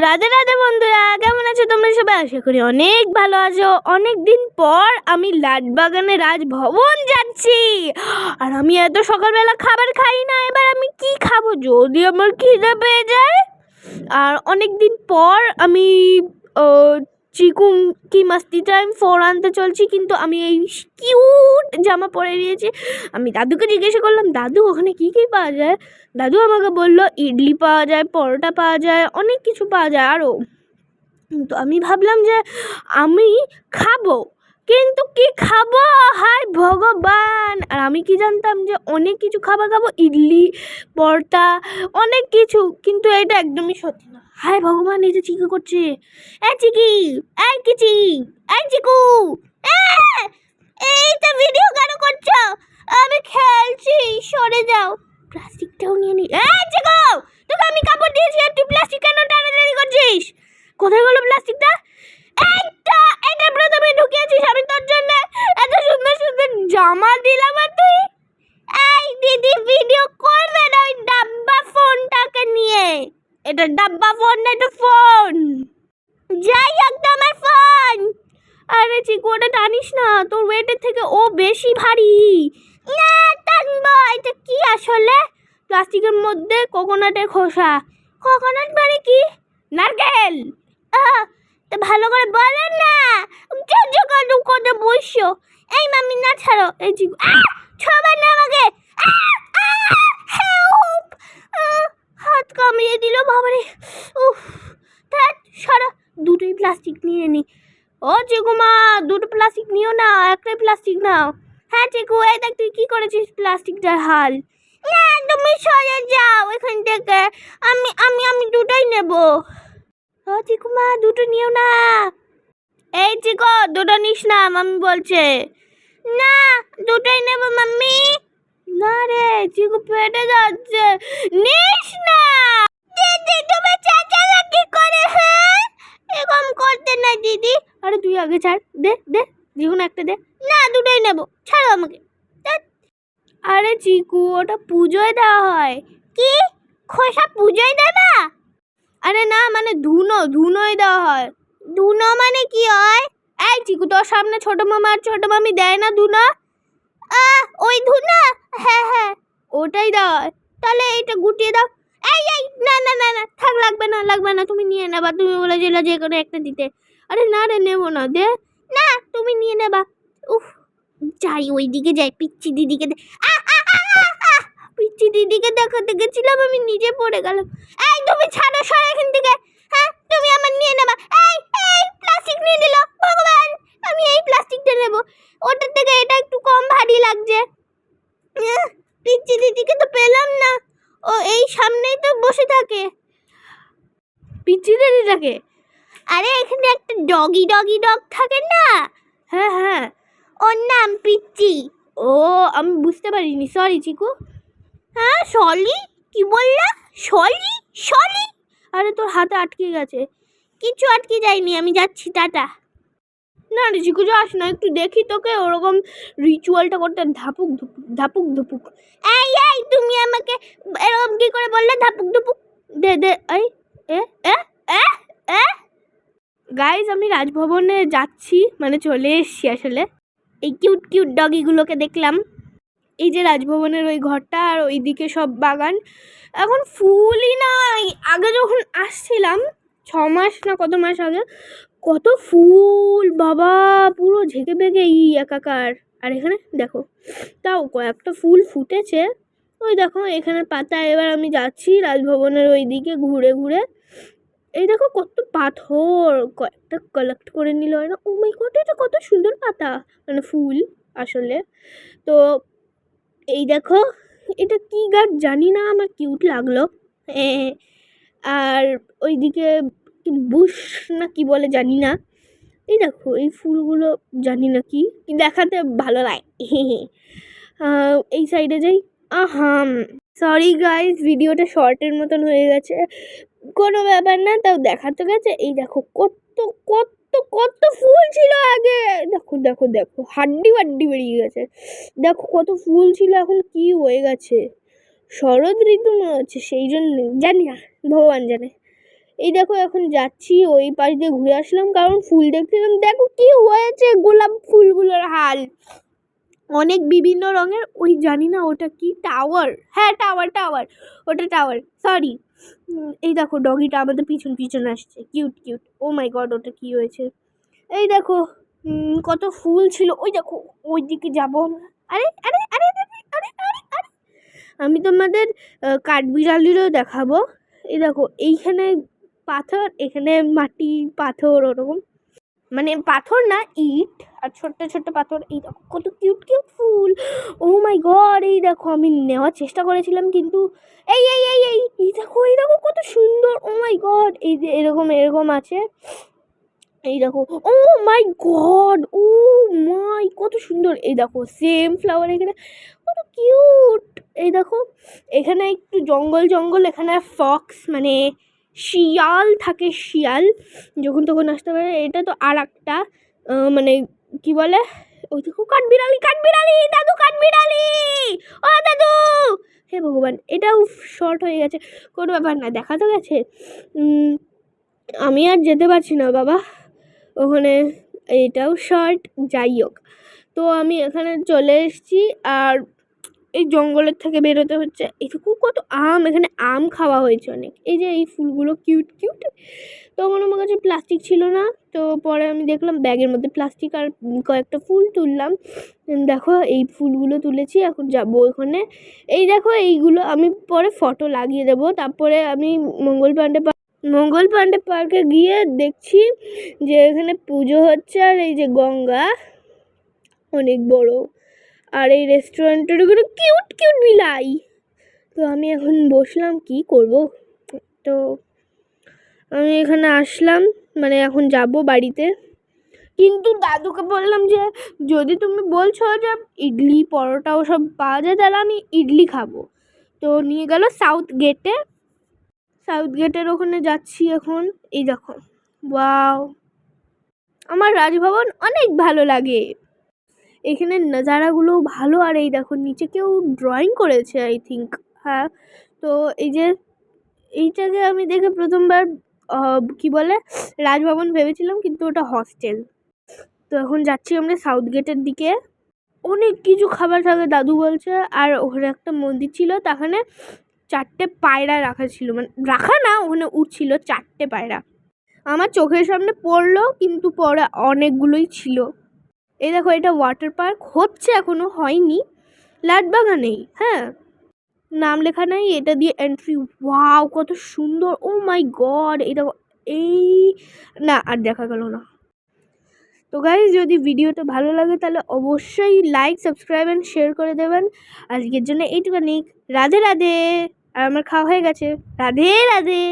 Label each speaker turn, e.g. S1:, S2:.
S1: রাধে রাধে বন্ধুরা, কেমন আছো তোমরা সবাই? আশা করি অনেক ভালো আছো। অনেক দিন পর আমি লাটবাগানে রাজভবন যাচ্ছি। আর আমি এত সকালবেলা খাবার খাই না, এবার আমি কি খাবো যদি আমার খিদে পেয়ে যায়। আর অনেক দিন পর আমি চিকু কি মাস্তি টাইম 4 আনতে চলছি, কিন্তু আমি এই কিউট জামা পরে নিয়েছি। আমি দাদুকে জিজ্ঞাসা করলাম, দাদু ওখানে কী কী পাওয়া যায়? দাদু আমাকে বললো ইডলি পাওয়া যায়, পরোটা পাওয়া যায়, অনেক কিছু পাওয়া যায় আরও। তো আমি ভাবলাম যে আমি খাবো, কিন্তু কি খাবো, হায় ভগবান! আর আমি কি জানতাম যে অনেক কিছু খাবার খাবো, ইডলি, পরোটা, অনেক কিছু, কিন্তু এটা একদমই সত্যি না। হায় ভগবান, এই যে চিকু করছে, এই চিকি, এই কিচি, এই চিকু, এই তো ভিডিও কেন করছো? আমি খেলছি, সরে যাও। প্লাস্টিকটাও নিয়ে নি। এই চিকু, তোকে আমি কাপড় দিয়েছি আর তুই প্লাস্টিক কেন টানাটানি করছিস? কোথায় গেল প্লাস্টিকটা? এটা প্রথমে ঢুকিয়েছিস আমি তোর জন্য এত সুন্দর সুন্দর জামা দিলাম, আর তুই এই দিদি ভিডিও করবে না ওই ডাব্বা ফোনটাকে নিয়ে। এটা ডাব্বা ফোন না, এটা ফোন। যাই হোক, তো আমার ফোন। আরে চিকু, ওটা টানিস না, তোর ওয়েটের থেকে ও বেশি ভারী। না টানবো। এটা কি আসলে? প্লাস্টিকের মধ্যে কোকোনাটের খোসা। কোকোনাট মানে কি? নারকেল। তো ভালো করে বলেন না, কথা বসো। এই মামি না ছাড়ো। এই চিকু, ছবে না আমাকে। হাত কামড়িয়ে দিল বাবারে। উফ, সরো। দুটোই প্লাস্টিক নিয়ে নি। ও চিকুমা, দুটো প্লাস্টিক নিও না, একটাই প্লাস্টিক নাও। হ্যাঁ চিকু, এই দেখ তুই কি করেছিস প্লাস্টিকটার হাল। না তুমি সরে যাও এখান থেকে। আমি আমি আমি দুটোই নেব। ও চিকুমা, দুটো নিও না। এই চিকু, দুটো নিস না, মাম্মি বলছে। না দুটোই নেব মাম্মি। না রে চিকু, পেটে যাচ্ছে, নিস না। দিদি তুমি চেঁচালে কি করে? হ্যাঁ এরকম করতে না দিদি। আরে তুই আগে ছাড়, দে দে, যেকোনো একটা দে। না দুটোই নেব, ছাড়ো আমাকে। আরে চিকু, ওটা পুজোয় দেওয়া হয়। কি খোসা পুজোয় দেয় না? আরে না, মানে ধুনোয় দেওয়া হয়। ধুনো মানে কি হয়? এই চিকু, তোর সামনে ছোট মামা আর ছোট মামি দেয় না ধুনো? ওই ধুনো? হ্যাঁ হ্যাঁ, ওটাই দেওয়া হয়। তাহলে এইটা গুটিয়ে দাও। এই এই না না না না, থাক, লাগবে না লাগবে না, তুমি নিয়ে নেবা, তুমি বলেছিলে যে কোনো একটা দিতে। আরে না রে, নেবো না, দে না, তুমি নিয়ে নেবা। উফ, যাই ওইদিকে যাই, পিচ্ছি দিদিকে পিচ্ছি দিদিকে দেখাতে গেছিলাম, আমি নিজে পড়ে গেলাম। এই তুমি ছাড়ো, সরো এখান থেকে। হ্যাঁ তুমি আমার নিয়ে নেবা। এই এই প্লাস্টিক নিয়ে নিল, ভগবান! আমি এই প্লাস্টিকটা নেব, ওটার থেকে এটা একটু কম ভারী লাগছে। পিচ্ছি দিদিকে তো পেলাম না, ও এই সামনেই তো বসে থাকে। পিচ্ছি দিদিটাকে? আরে এখানে একটা ডগ থাকে না? হ্যাঁ হ্যাঁ, ওর নাম পিচ্ছি। ও আমি বুঝতে পারিনি, সরি চিকু। হ্যাঁ সলি? কি বললা? সলি সলি? আরে তোর হাতে আটকে গেছে। কিছু আটকে যায়নি, আমি যাচ্ছি, টাটা। না রে চিকু, যাস না, একটু দেখি তোকে ওরকম রিচুয়ালটা করতে, ধাপুক ধুপুক ধাপুক ধুপুক। এই এই তুমি আমাকে এরকম কি করে বললে ধাপুক ধুপুক? দে দে। এই এ এ এ এ গাইজ, আমি রাজভবনে যাচ্ছি, মানে চলে এসছি আসলে। এই কিউট কিউট ডগিগুলোকে দেখলাম। এই যে রাজভবনের ওই ঘরটা, আর ওইদিকে সব বাগান। এখন ফুলই নাই। আগে যখন আসছিলাম 6 মাস না কত মাস আগে, কত ফুল বাবা, পুরো ঝেঁকে বেঁকে একাকার। আর এখানে দেখো, তাও কয়েকটা ফুল ফুটেছে, ওই দেখো এখানে পাতা। এবার আমি যাচ্ছি রাজভবনের ওই দিকে ঘুরে ঘুরে। এই দেখো কত পাথর, কয়েকটা কালেক্ট করে নিল না। ও মাই গড, এটা কত সুন্দর পাতা, মানে ফুল আসলে। তো এই দেখো, এটা কি গাছ জানি না, আমার কিউট লাগলো। আর ওইদিকে বুশ না কি বলে জানি না। এই দেখো এই ফুলগুলো, জানি না কি, দেখাতে ভালো লাগে। এই সাইডে যাই। সরি গাইজ, ভিডিওটা শর্টের মতন হয়ে গেছে, কোনো ব্যাপার না, তাও দেখাতে গেছে। এই দেখো কত কত কত ফুল ছিল আগে, দেখো দেখো দেখো, হাড্ডি বেরিয়ে গেছে। দেখো কত ফুল ছিল, এখন কি হয়ে গেছে। শরৎ ঋতু মনে হচ্ছে, সেই জন্য জানি না, ভগবান জানে। এই দেখো এখন যাচ্ছি ওই পাশ দিয়ে ঘুরে আসলাম, কারণ ফুল দেখছিলাম। দেখো কি হয়েছে গোলাপ ফুলগুলোর হাল, অনেক বিভিন্ন রঙের। ওই জানি না ওটা কি, টাওয়ার? হ্যাঁ টাওয়ার, ওটা টাওয়ার, সরি। এই দেখো ডগিটা আমাদের পিছন পিছন আসছে, কিউট কিউট। ও মাই গড, ওটা কি হয়েছে? এই দেখো কত ফুল ছিল। ওই দেখো ওই দিকে যাবো। আরে আরে আরে আরে আরে আরে আরে, আমি তোমাদের কাঠবিড়ালিরও দেখাবো। এই দেখো এইখানে পাথর, এখানে মাটি, পাথর, ওরকম মানে পাথর না, ইট আর ছোট্ট ছোট্ট পাথর। এই দেখো কত কিউট কিউট ফুল। ও মাই গড, এই দেখো আমি নেওয়ার চেষ্টা করেছিলাম কিন্তু এই এই এই এই এই দেখো, এই দেখো কত সুন্দর। ও মাই গড, এই যে এরকম এরকম আছে। এই দেখো, ও মাই গড, ও মাই কত সুন্দর। এই দেখো সেম ফ্লাওয়ার এখানে, কত কিউট। এই দেখো এখানে একটু জঙ্গল জঙ্গল, এখানে ফক্স মানে শিয়াল থাকে, শিয়াল যখন তখন আসতে পারে। এটা তো আর একটা মানে কি বলে, ওই দেখো কাঠবিড়ালি, কাঠবিড়ালি দাদু, কাঠবিড়ালি, ও দাদু। হে ভগবান, এটাও শর্ট হয়ে গেছে, কোনো ব্যাপার না, দেখা তো গেছে। আমি আর যেতে পারছি না বাবা ওখানে, এটাও শর্ট, যাই হোক। তো আমি এখানে চলে এসেছি আর এই জঙ্গলের থেকে বেরোতে হচ্ছে। এটুকু কত আম, এখানে আম খাওয়া হয়েছে অনেক। এই যে এই ফুলগুলো কিউট কিউট। তখন আমার কাছে প্লাস্টিক ছিল না, তো পরে আমি দেখলাম ব্যাগের মধ্যে প্লাস্টিক, আর কয়েকটা ফুল তুললাম। দেখো এই ফুলগুলো তুলেছি, এখন যাবো ওখানে। এই দেখো এইগুলো আমি পরে ফটো লাগিয়ে দেবো। তারপরে আমি মঙ্গল পাণ্ডে পার্কে গিয়ে দেখছি যে এখানে পুজো হচ্ছে, আর এই যে গঙ্গা অনেক বড়, আর এই রেস্টুরেন্টের ওগুলো কিউট কিউট বিলাই। তো আমি এখন বসলাম, কি করব, তো আমি এখানে আসলাম, মানে এখন যাব বাড়িতে। কিন্তু দাদুকে বললাম যে যদি তুমি বলছো যে ইডলি পরোটা ওসব পাওয়া যায়, তাহলে আমি ইডলি খাবো। তো নিয়ে গেল সাউথ গেটের ওখানে যাচ্ছি এখন। এই দেখো, ওয়াও, আমার রাজভবন অনেক ভালো লাগে, এখানে নাজারাগুলো ভালো। আর এই দেখো নিচে কেউ ড্রয়িং করেছে আই থিঙ্ক, হ্যাঁ। তো এই যে এইটাকে আমি দেখে প্রথমবার কি বলে রাজভবন ভেবেছিলাম, কিন্তু ওটা হস্টেল। তো এখন যাচ্ছি আমরা সাউথ গেটের দিকে। অনেক কিছু খাবার থাকে দাদু বলছে, আর ওখানে একটা মন্দির ছিল, তাখানে 4টে পায়রা রাখা ছিল, মানে রাখা না, ওখানে উঠছিল 4টে পায়রা। আমার চোখের সামনে পড়লো, কিন্তু পরে অনেকগুলোই ছিল। এই দেখো এটা ওয়াটার পার্ক হচ্ছে, এখনো হয়নি, লাটবাগানেই, হ্যাঁ, নাম লেখা নাই, এটা দিয়ে এন্ট্রি। ওয়াও কত সুন্দর, ও মাই গড। এই দেখো, এই না আর দেখা গেল না। তো গাইজ, যদি ভিডিওটা ভালো লাগে তাহলে অবশ্যই লাইক, সাবস্ক্রাইব অ্যান্ড শেয়ার করে দেবেন। আজকের জন্য এইটুখানি, রাধে রাধে। আর আমার খাওয়া হয়ে গেছে, রাধে রাধে।